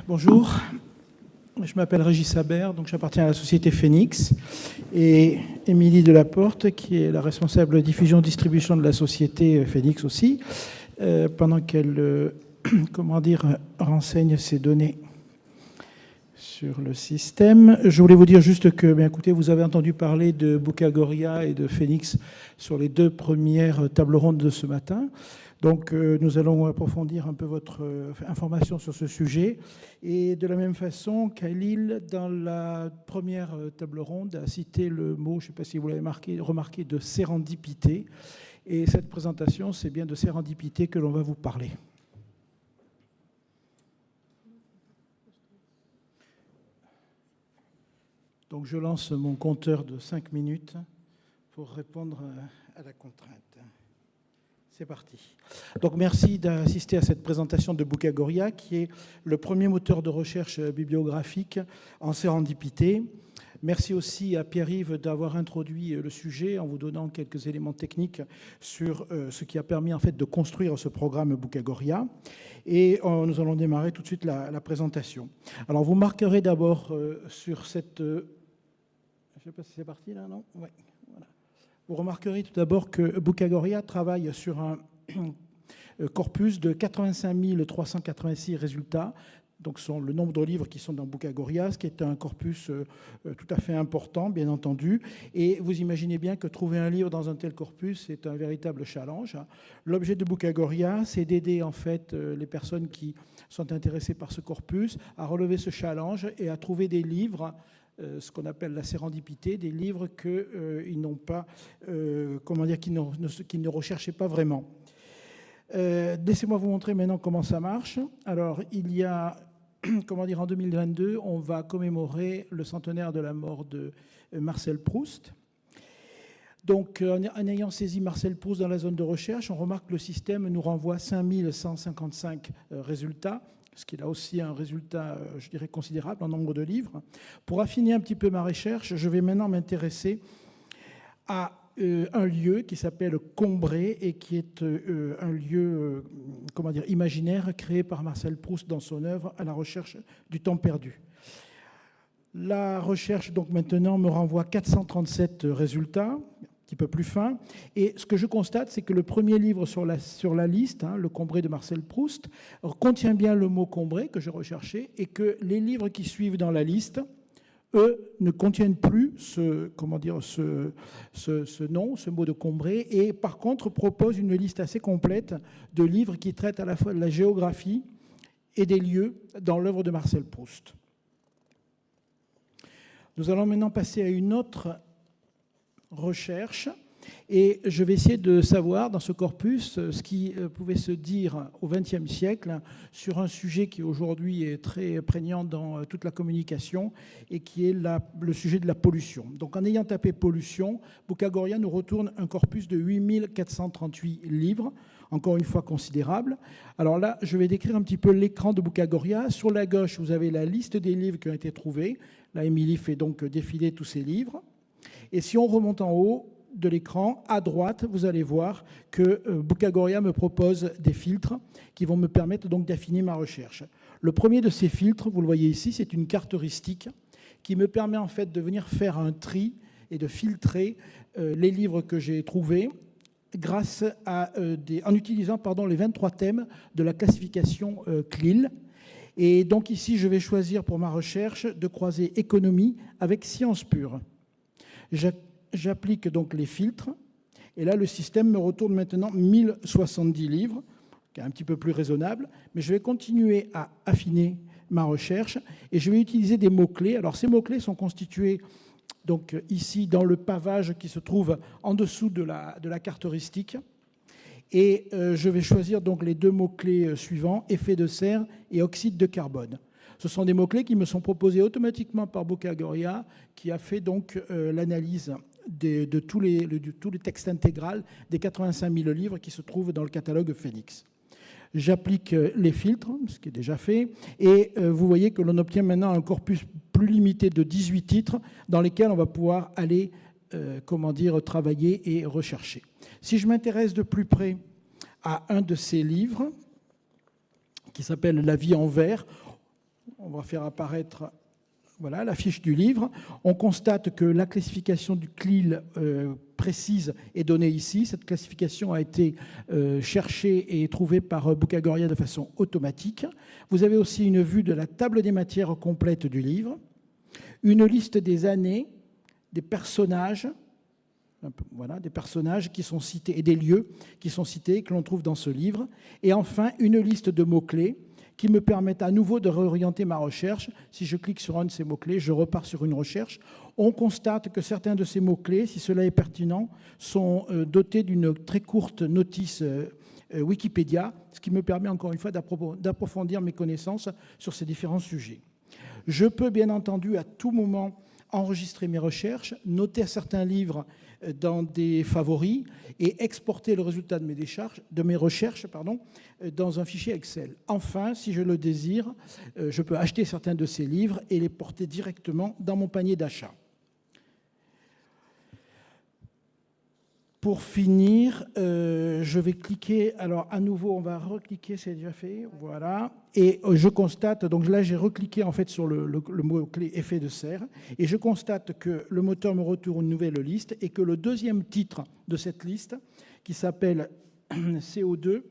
Bonjour, je m'appelle Régis Habert, donc j'appartiens à la société Phoenix, et Émilie Delaporte, qui est la responsable diffusion-distribution de la société Phoenix aussi, pendant qu'elle renseigne ses données sur le système. Je voulais vous dire juste que, écoutez, vous avez entendu parler de Bucagoria et de Phoenix sur les deux premières tables rondes de ce matin. Donc, nous allons approfondir un peu votre information sur ce sujet. Et de la même façon, Khalil, dans la première table ronde, a cité le mot, je ne sais pas si vous l'avez remarqué, de sérendipité. Et cette présentation, c'est bien de sérendipité que l'on va vous parler. Donc, je lance mon compteur de 5 minutes pour répondre à la contrainte. C'est parti. Donc, merci d'assister à cette présentation de Bucagoria, qui est le premier moteur de recherche bibliographique en sérendipité. Merci aussi à Pierre-Yves d'avoir introduit le sujet en vous donnant quelques éléments techniques sur ce qui a permis en fait de construire ce programme Bucagoria. Et nous allons démarrer tout de suite la présentation. Alors, vous marquerez d'abord sur cette... je ne sais pas si c'est parti là, non ? Oui. Voilà. Vous remarquerez tout d'abord que Bucagoria travaille sur un corpus de 85 386 résultats. Donc, ce sont le nombre de livres qui sont dans Bucagoria, ce qui est un corpus tout à fait important, bien entendu. Et vous imaginez bien que trouver un livre dans un tel corpus est un véritable challenge. L'objet de Bucagoria, c'est d'aider en fait les personnes qui sont intéressées par ce corpus à relever ce challenge et à trouver des livres, ce qu'on appelle la sérendipité, des livres qu'ils n'ont pas, qu'ils ne recherchaient pas vraiment. Laissez-moi vous montrer maintenant comment ça marche. Alors, il y a, en 2022, on va commémorer le centenaire de la mort de Marcel Proust. Donc, en ayant saisi Marcel Proust dans la zone de recherche, on remarque que le système nous renvoie 5155 résultats, ce qui est là aussi un résultat, je dirais, considérable en nombre de livres. Pour affiner un petit peu ma recherche, je vais maintenant m'intéresser à un lieu qui s'appelle Combray et qui est un lieu imaginaire créé par Marcel Proust dans son œuvre À la recherche du temps perdu. La recherche, donc, maintenant, me renvoie 437 résultats, un petit peu plus fins. Et ce que je constate, c'est que le premier livre sur la liste, Le Combray de Marcel Proust, contient bien le mot Combray que je recherchais et que les livres qui suivent dans la liste, eux, ne contiennent plus ce nom, ce mot de Combray, et par contre proposent une liste assez complète de livres qui traitent à la fois de la géographie et des lieux dans l'œuvre de Marcel Proust. Nous allons maintenant passer à une autre recherche, et je vais essayer de savoir dans ce corpus ce qui pouvait se dire au XXe siècle sur un sujet qui aujourd'hui est très prégnant dans toute la communication et qui est le sujet de la pollution. Donc, en ayant tapé pollution, Bucagoria nous retourne un corpus de 8438 livres, encore une fois considérable. Alors là, je vais décrire un petit peu l'écran de Bucagoria. Sur la gauche, vous avez la liste des livres qui ont été trouvés. Là, Émilie fait donc défiler tous ces livres. Et si on remonte en haut de l'écran, à droite, vous allez voir que Bucagoria me propose des filtres qui vont me permettre donc d'affiner ma recherche. Le premier de ces filtres, vous le voyez ici, c'est une carte heuristique qui me permet en fait de venir faire un tri et de filtrer les livres que j'ai trouvés grâce en utilisant les 23 thèmes de la classification CLIL. Et donc ici, je vais choisir pour ma recherche de croiser économie avec sciences pures. J'applique donc les filtres, et là, le système me retourne maintenant 1070 livres, qui est un petit peu plus raisonnable, mais je vais continuer à affiner ma recherche, et je vais utiliser des mots-clés. Alors, ces mots-clés sont constitués donc, ici dans le pavage qui se trouve en dessous de la carte heuristique, et je vais choisir donc les deux mots-clés suivants, effet de serre et oxyde de carbone. Ce sont des mots-clés qui me sont proposés automatiquement par Bucagoria, qui a fait donc l'analyse de tous les textes intégral des 85 000 livres qui se trouvent dans le catalogue Phoenix. J'applique les filtres, ce qui est déjà fait, et vous voyez que l'on obtient maintenant un corpus plus limité de 18 titres dans lesquels on va pouvoir aller travailler et rechercher. Si je m'intéresse de plus près à un de ces livres, qui s'appelle « La vie en vert », On va faire apparaître voilà, la fiche du livre. On constate que la classification du CLIL précise est donnée ici. Cette classification a été cherchée et trouvée par Bucagoria de façon automatique. Vous avez aussi une vue de la table des matières complète du livre, une liste des années, des personnages, voilà, des personnages qui sont cités et des lieux qui sont cités, que l'on trouve dans ce livre, et enfin une liste de mots-clés qui me permettent à nouveau de réorienter ma recherche. Si je clique sur un de ces mots-clés, je repars sur une recherche. On constate que certains de ces mots-clés, si cela est pertinent, sont dotés d'une très courte notice Wikipédia, ce qui me permet encore une fois d'approfondir mes connaissances sur ces différents sujets. Je peux bien entendu à tout moment enregistrer mes recherches, noter certains livres dans des favoris et exporter le résultat de mes recherches dans un fichier Excel. Enfin, si je le désire, je peux acheter certains de ces livres et les porter directement dans mon panier d'achat. Pour finir, je vais cliquer, alors à nouveau on va recliquer, c'est déjà fait, voilà, et je constate, donc là j'ai recliqué en fait sur le mot-clé effet de serre, et je constate que le moteur me retourne une nouvelle liste et que le deuxième titre de cette liste, qui s'appelle CO2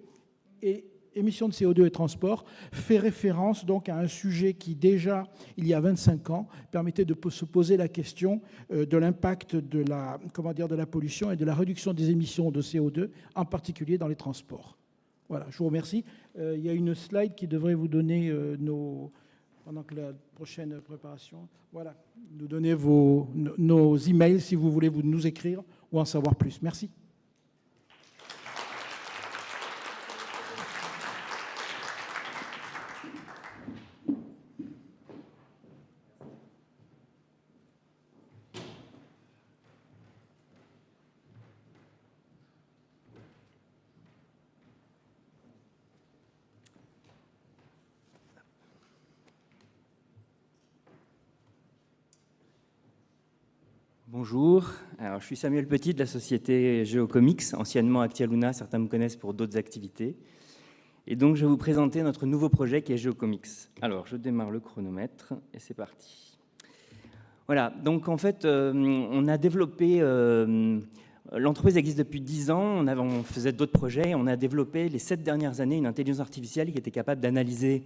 et émissions de CO2 et transport, fait référence donc à un sujet qui déjà, il y a 25 ans, permettait de se poser la question de l'impact de la pollution et de la réduction des émissions de CO2, en particulier dans les transports. Voilà, je vous remercie. Il y a une slide qui devrait vous donner pendant que la prochaine préparation, voilà, nous donner nos emails si vous voulez nous écrire ou en savoir plus. Merci. Bonjour, alors, je suis Samuel Petit de la société Geocomics, anciennement Actialuna, certains me connaissent pour d'autres activités. Et donc je vais vous présenter notre nouveau projet qui est Geocomics. Alors je démarre le chronomètre et c'est parti. Voilà, donc en fait on a développé, l'entreprise existe depuis 10 ans, on faisait d'autres projets, on a développé les 7 dernières années une intelligence artificielle qui était capable d'analyser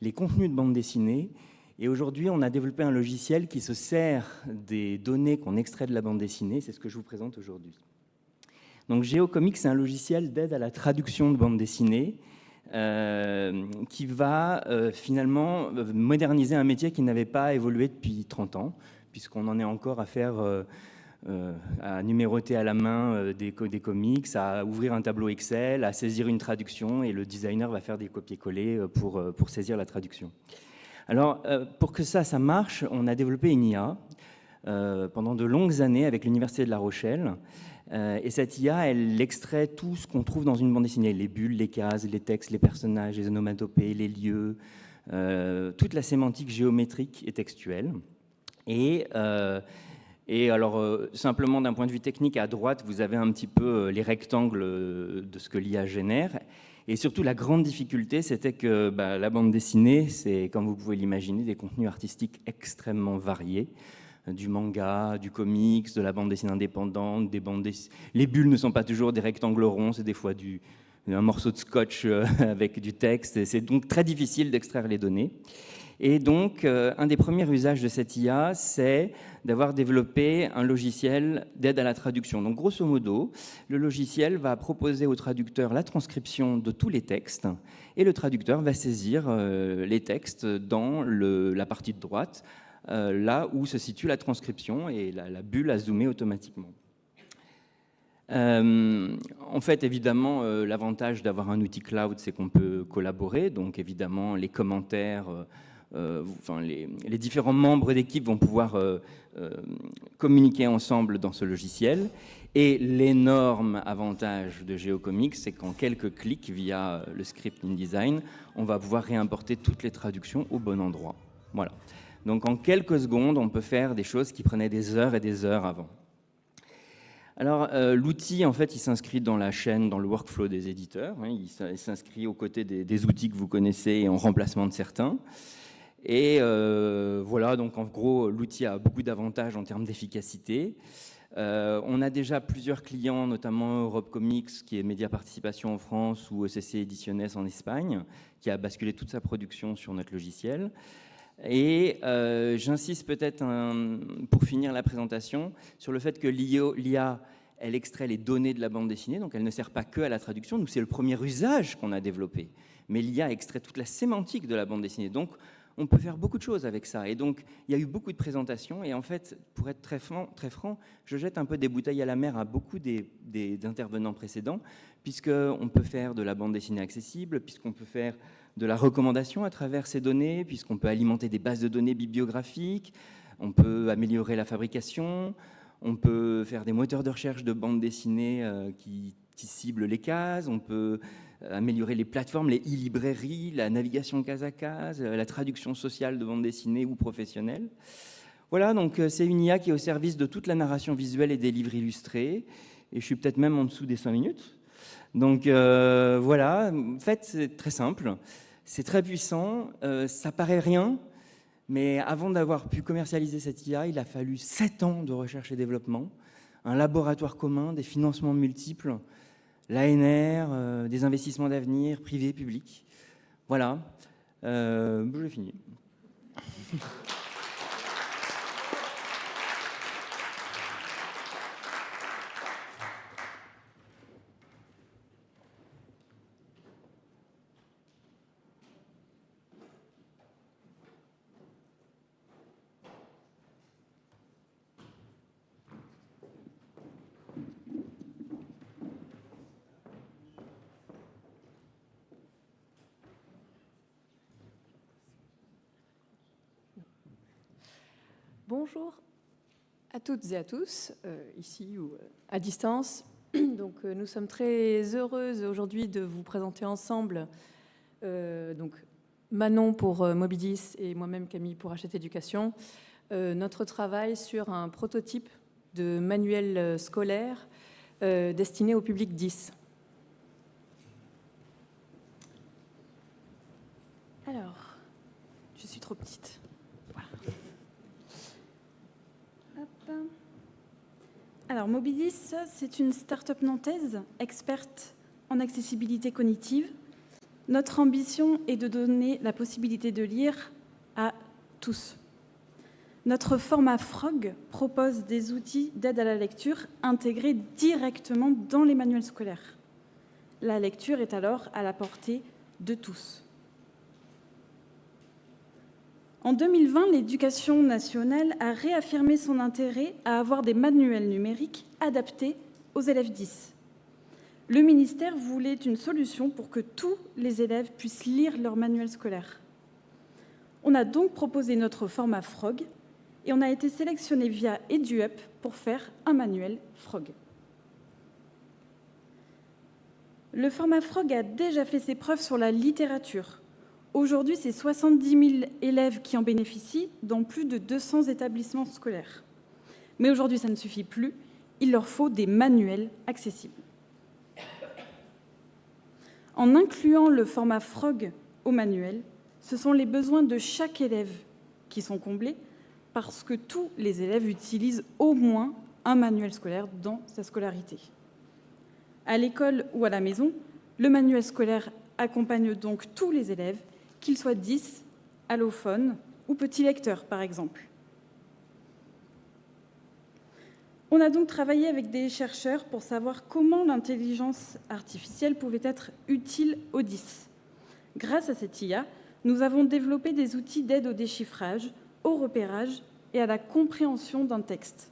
les contenus de bande dessinée. Et aujourd'hui, on a développé un logiciel qui se sert des données qu'on extrait de la bande dessinée. C'est ce que je vous présente aujourd'hui. Donc, Geocomics, c'est un logiciel d'aide à la traduction de bande dessinée qui va finalement moderniser un métier qui n'avait pas évolué depuis 30 ans, puisqu'on en est encore à faire, à numéroter à la main des comics, à ouvrir un tableau Excel, à saisir une traduction, et le designer va faire des copier-coller pour saisir la traduction. Alors, pour que ça marche, on a développé une IA pendant de longues années avec l'Université de La Rochelle. Et cette IA, elle extrait tout ce qu'on trouve dans une bande dessinée, les bulles, les cases, les textes, les personnages, les onomatopées, les lieux, toute la sémantique géométrique et textuelle. Et alors, simplement d'un point de vue technique, à droite, vous avez un petit peu les rectangles de ce que l'IA génère. Et surtout, la grande difficulté, c'était que la bande dessinée, c'est, comme vous pouvez l'imaginer, des contenus artistiques extrêmement variés, du manga, du comics, de la bande dessinée indépendante, les bulles ne sont pas toujours des rectangles ronds, c'est des fois un morceau de scotch avec du texte. C'est donc très difficile d'extraire les données. Et donc, un des premiers usages de cette IA, c'est d'avoir développé un logiciel d'aide à la traduction. Donc, grosso modo, le logiciel va proposer au traducteur la transcription de tous les textes, et le traducteur va saisir les textes dans la partie de droite, là où se situe la transcription, et la bulle a zoomé automatiquement. En fait, évidemment, l'avantage d'avoir un outil cloud, c'est qu'on peut collaborer. Donc, évidemment, les commentaires... les différents membres d'équipe vont pouvoir communiquer ensemble dans ce logiciel. Et l'énorme avantage de Geocomics, c'est qu'en quelques clics, via le script InDesign, on va pouvoir réimporter toutes les traductions au bon endroit. Voilà. Donc en quelques secondes, on peut faire des choses qui prenaient des heures et des heures avant. Alors, l'outil, en fait, il s'inscrit dans la chaîne, dans le workflow des éditeurs. Il s'inscrit aux côtés des outils que vous connaissez et en remplacement de certains. Et voilà, donc en gros, l'outil a beaucoup d'avantages en termes d'efficacité. On a déjà plusieurs clients, notamment Europe Comics, qui est Média Participation en France, ou ECC Ediciones en Espagne, qui a basculé toute sa production sur notre logiciel. Et j'insiste peut-être, pour finir la présentation, sur le fait que l'IA, elle extrait les données de la bande dessinée, donc elle ne sert pas que à la traduction. Nous, c'est le premier usage qu'on a développé. Mais l'IA extrait toute la sémantique de la bande dessinée. Donc, on peut faire beaucoup de choses avec ça. Et donc, il y a eu beaucoup de présentations. Et en fait, pour être très franc, je jette un peu des bouteilles à la mer à beaucoup des intervenants précédents, puisqu'on peut faire de la bande dessinée accessible, puisqu'on peut faire de la recommandation à travers ces données, puisqu'on peut alimenter des bases de données bibliographiques, on peut améliorer la fabrication, on peut faire des moteurs de recherche de bande dessinée qui ciblent les cases, on peut améliorer les plateformes, les e-librairies, la navigation case à case, la traduction sociale de bande dessinée ou professionnelle. Voilà, donc c'est une IA qui est au service de toute la narration visuelle et des livres illustrés. Et je suis peut-être même en dessous des 5 minutes. Donc voilà, en fait, c'est très simple, c'est très puissant, ça paraît rien, mais avant d'avoir pu commercialiser cette IA, il a fallu 7 ans de recherche et développement, un laboratoire commun, des financements multiples, l'ANR, des investissements d'avenir, privés, publics. Voilà, j'ai fini. Bonjour à toutes et à tous, ici ou à distance. Donc, nous sommes très heureuses aujourd'hui de vous présenter ensemble, donc Manon pour Moby10 et moi-même Camille pour Hachette Éducation, notre travail sur un prototype de manuel scolaire destiné au public 10. Alors, je suis trop petite. Alors, Moby10, c'est une start-up nantaise experte en accessibilité cognitive. Notre ambition est de donner la possibilité de lire à tous. Notre format Frog propose des outils d'aide à la lecture intégrés directement dans les manuels scolaires. La lecture est alors à la portée de tous. En 2020, l'Éducation nationale a réaffirmé son intérêt à avoir des manuels numériques adaptés aux élèves 10. Le ministère voulait une solution pour que tous les élèves puissent lire leur manuel scolaire. On a donc proposé notre format Frog et on a été sélectionné via EduUp pour faire un manuel Frog. Le format Frog a déjà fait ses preuves sur la littérature. Aujourd'hui, c'est 70 000 élèves qui en bénéficient dans plus de 200 établissements scolaires. Mais aujourd'hui, ça ne suffit plus. Il leur faut des manuels accessibles. En incluant le format Frog au manuel, ce sont les besoins de chaque élève qui sont comblés parce que tous les élèves utilisent au moins un manuel scolaire dans sa scolarité. À l'école ou à la maison, le manuel scolaire accompagne donc tous les élèves, qu'ils soient 10, allophones ou petits lecteurs, par exemple. On a donc travaillé avec des chercheurs pour savoir comment l'intelligence artificielle pouvait être utile aux 10. Grâce à cette IA, nous avons développé des outils d'aide au déchiffrage, au repérage et à la compréhension d'un texte.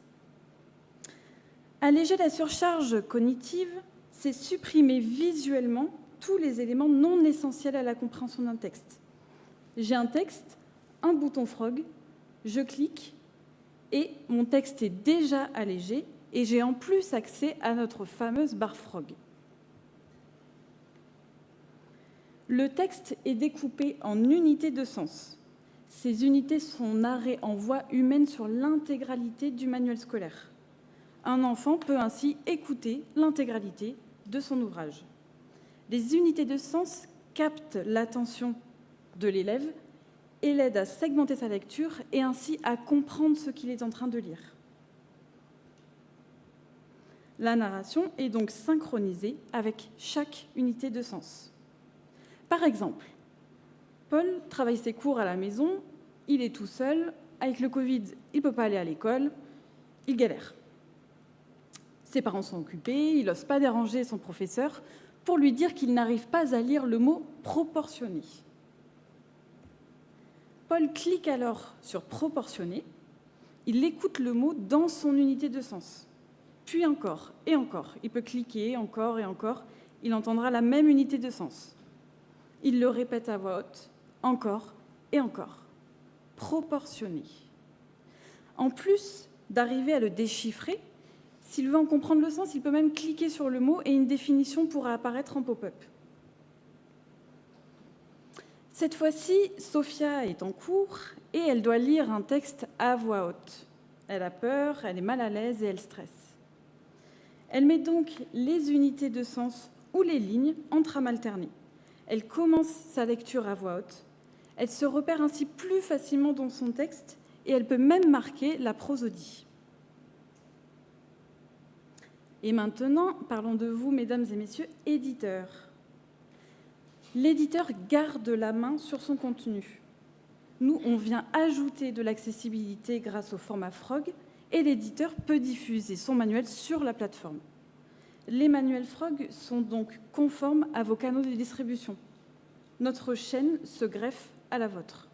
Alléger la surcharge cognitive, c'est supprimer visuellement tous les éléments non essentiels à la compréhension d'un texte. J'ai un texte, un bouton Frog, je clique et mon texte est déjà allégé et j'ai en plus accès à notre fameuse barre Frog. Le texte est découpé en unités de sens. Ces unités sont narrées en voix humaine sur l'intégralité du manuel scolaire. Un enfant peut ainsi écouter l'intégralité de son ouvrage. Les unités de sens captent l'attention de l'élève et l'aide à segmenter sa lecture et ainsi à comprendre ce qu'il est en train de lire. La narration est donc synchronisée avec chaque unité de sens. Par exemple, Paul travaille ses cours à la maison, il est tout seul, avec le Covid, il ne peut pas aller à l'école, il galère. Ses parents sont occupés, il n'ose pas déranger son professeur pour lui dire qu'il n'arrive pas à lire le mot « proportionné ». Paul clique alors sur « proportionné », il écoute le mot dans son unité de sens. Puis encore et encore, il peut cliquer encore et encore, il entendra la même unité de sens. Il le répète à voix haute, encore et encore. Proportionné. En plus d'arriver à le déchiffrer, s'il veut en comprendre le sens, il peut même cliquer sur le mot et une définition pourra apparaître en pop-up. Cette fois-ci, Sophia est en cours et elle doit lire un texte à voix haute. Elle a peur, elle est mal à l'aise et elle stresse. Elle met donc les unités de sens ou les lignes en trame alternée. Elle commence sa lecture à voix haute. Elle se repère ainsi plus facilement dans son texte et elle peut même marquer la prosodie. Et maintenant, parlons de vous, mesdames et messieurs, éditeurs. L'éditeur garde la main sur son contenu. Nous, on vient ajouter de l'accessibilité grâce au format Frog et l'éditeur peut diffuser son manuel sur la plateforme. Les manuels Frog sont donc conformes à vos canaux de distribution. Notre chaîne se greffe à la vôtre.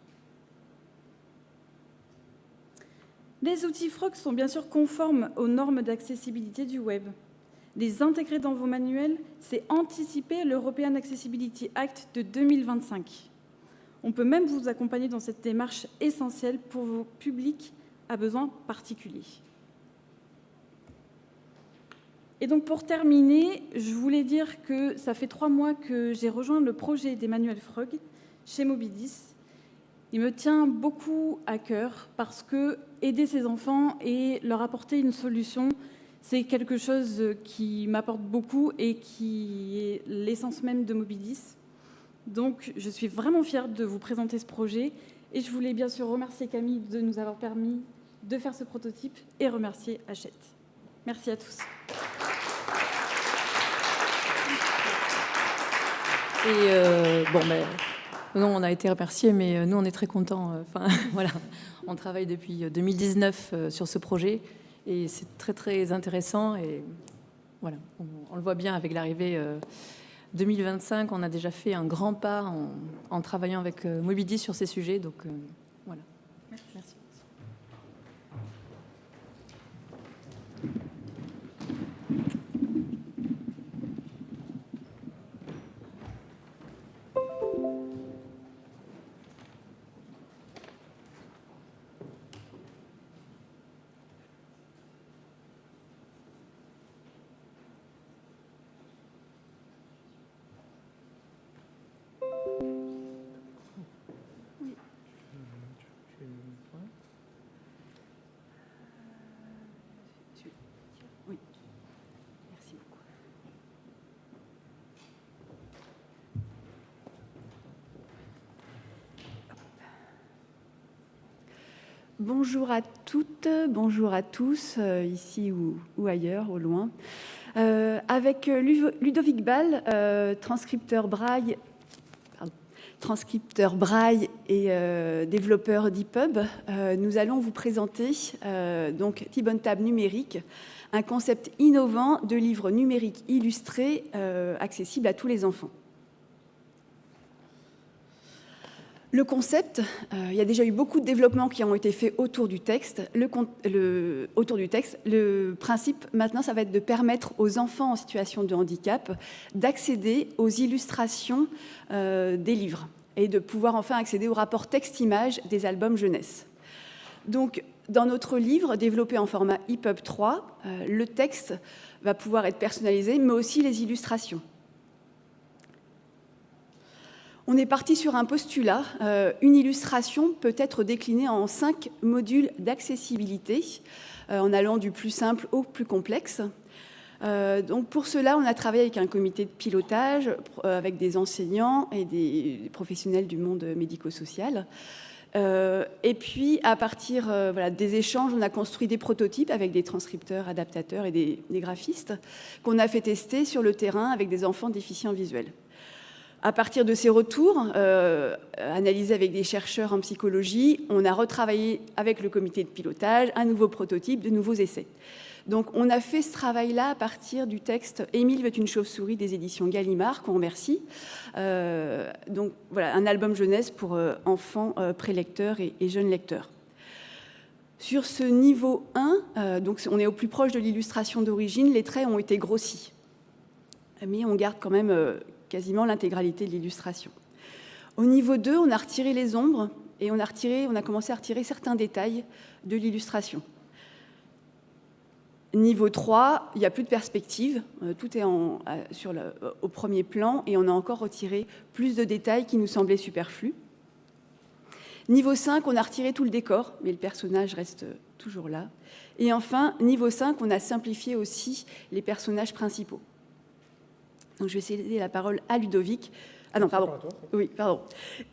Les outils Frog sont bien sûr conformes aux normes d'accessibilité du web. Les intégrer dans vos manuels, c'est anticiper l'European Accessibility Act de 2025. On peut même vous accompagner dans cette démarche essentielle pour vos publics à besoins particuliers. Et donc pour terminer, je voulais dire que ça fait 3 mois que j'ai rejoint le projet des manuels Frog chez Mobidis. Il me tient beaucoup à cœur parce que aider ces enfants et leur apporter une solution, c'est quelque chose qui m'apporte beaucoup et qui est l'essence même de Mobidis. Donc je suis vraiment fière de vous présenter ce projet et je voulais bien sûr remercier Camille de nous avoir permis de faire ce prototype et remercier Hachette. Merci à tous. Et non, on a été remerciés, mais nous, on est très contents. Voilà, on travaille depuis 2019 sur ce projet et c'est très, très intéressant. Et voilà, on le voit bien avec l'arrivée 2025. On a déjà fait un grand pas en travaillant avec Mobidis sur ces sujets. Donc, voilà. Merci. Bonjour à toutes, bonjour à tous, ici ou ailleurs, au loin. Avec Ludovic Ball, transcripteur braille et développeur d'EPUB, nous allons vous présenter donc T-Bonne Table numérique, un concept innovant de livre numérique illustré accessible à tous les enfants. Le concept, il y a déjà eu beaucoup de développements qui ont été faits autour du texte. Le principe, maintenant, ça va être de permettre aux enfants en situation de handicap d'accéder aux illustrations des livres et de pouvoir enfin accéder au rapport texte-image des albums jeunesse. Donc, dans notre livre, développé en format EPUB 3, le texte va pouvoir être personnalisé, mais aussi les illustrations. On est parti sur un postulat. Une illustration peut être déclinée en 5 modules d'accessibilité, en allant du plus simple au plus complexe. Donc pour cela, on a travaillé avec un comité de pilotage, avec des enseignants et des professionnels du monde médico-social. Et puis, à partir des échanges, on a construit des prototypes avec des transcripteurs, adaptateurs et des graphistes qu'on a fait tester sur le terrain avec des enfants déficients visuels. À partir de ces retours, analysés avec des chercheurs en psychologie, on a retravaillé avec le comité de pilotage un nouveau prototype, de nouveaux essais. Donc, on a fait ce travail-là à partir du texte « Émile veut une chauve-souris » des éditions Gallimard, qu'on remercie. Donc, voilà, un album jeunesse pour enfants prélecteurs et jeunes lecteurs. Sur ce niveau 1, donc on est au plus proche de l'illustration d'origine, les traits ont été grossis. Mais on garde quand même quasiment l'intégralité de l'illustration. Au niveau 2, on a retiré les ombres et on a commencé à retirer certains détails de l'illustration. Niveau 3, il n'y a plus de perspective, tout est au premier plan et on a encore retiré plus de détails qui nous semblaient superflus. Niveau 5, on a retiré tout le décor, mais le personnage reste toujours là. Et enfin, niveau 5, on a simplifié aussi les personnages principaux. Donc, je vais céder la parole à Ludovic. Ah non, pardon. Oui, pardon.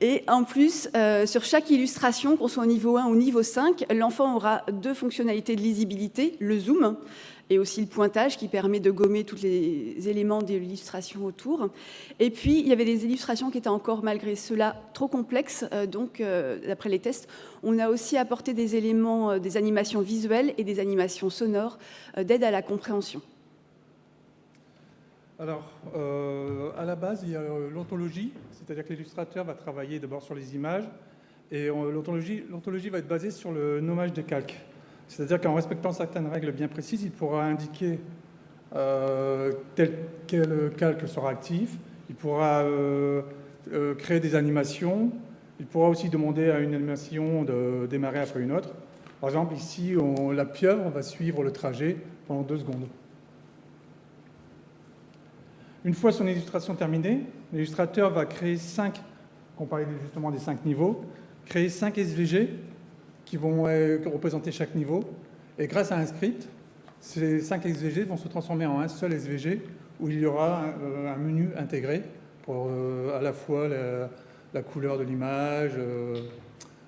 Et en plus, sur chaque illustration, qu'on soit au niveau 1 ou niveau 5, l'enfant aura 2 fonctionnalités de lisibilité, le zoom et aussi le pointage qui permet de gommer tous les éléments de l'illustration autour. Et puis, il y avait des illustrations qui étaient encore, malgré cela, trop complexes. Donc, d'après les tests, on a aussi apporté des éléments, des animations visuelles et des animations sonores d'aide à la compréhension. Alors, à la base, il y a l'ontologie, c'est-à-dire que l'illustrateur va travailler d'abord sur les images, et l'ontologie va être basée sur le nommage des calques. C'est-à-dire qu'en respectant certaines règles bien précises, il pourra indiquer quel calque sera actif, il pourra créer des animations, il pourra aussi demander à une animation de démarrer après une autre. Par exemple, ici, la pieuvre va suivre le trajet pendant 2 secondes. Une fois son illustration terminée, l'illustrateur va créer 5, on parlait justement des 5 niveaux, créer 5 SVG qui vont représenter chaque niveau. Et grâce à un script, ces 5 SVG vont se transformer en un seul SVG où il y aura un menu intégré pour à la fois la couleur de l'image,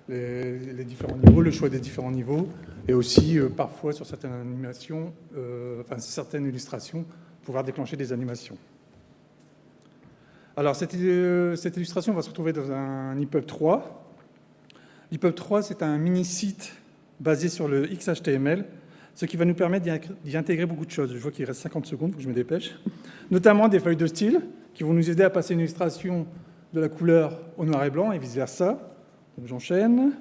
les différents niveaux, le choix des différents niveaux, et aussi parfois sur certaines animations, certaines illustrations, pouvoir déclencher des animations. Alors, cette illustration va se retrouver dans un EPUB 3. L'EPUB 3, c'est un mini-site basé sur le XHTML, ce qui va nous permettre d'y intégrer beaucoup de choses. Je vois qu'il reste 50 secondes, il faut que je me dépêche. Notamment des feuilles de style qui vont nous aider à passer une illustration de la couleur au noir et blanc et vice-versa. Donc, j'enchaîne.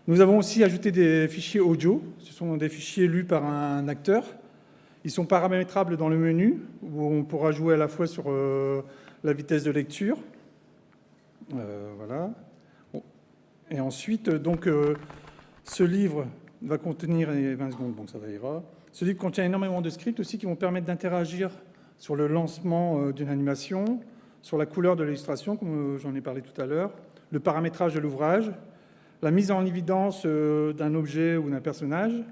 Nous avons aussi ajouté des fichiers audio. Ce sont des fichiers lus par un acteur. Ils sont paramétrables dans le menu, où on pourra jouer à la fois sur la vitesse de lecture. Voilà. Et ensuite, donc, ce livre va contenir 20 secondes, donc ça va ira. Ce livre contient énormément de scripts aussi qui vont permettre d'interagir sur le lancement d'une animation, sur la couleur de l'illustration, comme j'en ai parlé tout à l'heure, le paramétrage de l'ouvrage, la mise en évidence d'un objet ou d'un personnage,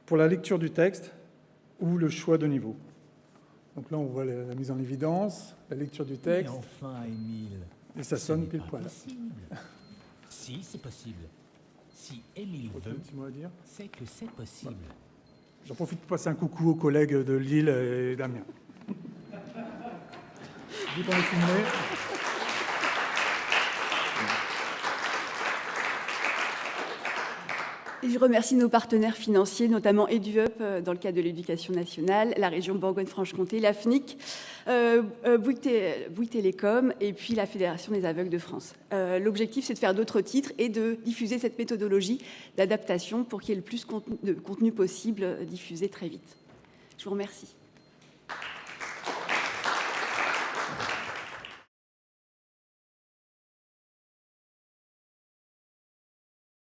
pour la lecture du texte ou le choix de niveau. Donc là, on voit la mise en évidence, la lecture du texte. Mais enfin, Émile. Et ça sonne pile poil. Si, c'est possible. Si Émile veut, c'est que c'est possible. Voilà. J'en profite pour passer un coucou aux collègues de Lille et d'Amiens. Vu qu'on est filmé. Et je remercie nos partenaires financiers, notamment EduUp dans le cadre de l'éducation nationale, la région Bourgogne-Franche-Comté, la FNIC, Bouygues Télécom et puis la Fédération des aveugles de France. L'objectif, c'est de faire d'autres titres et de diffuser cette méthodologie d'adaptation pour qu'il y ait le plus de contenu possible diffusé très vite. Je vous remercie.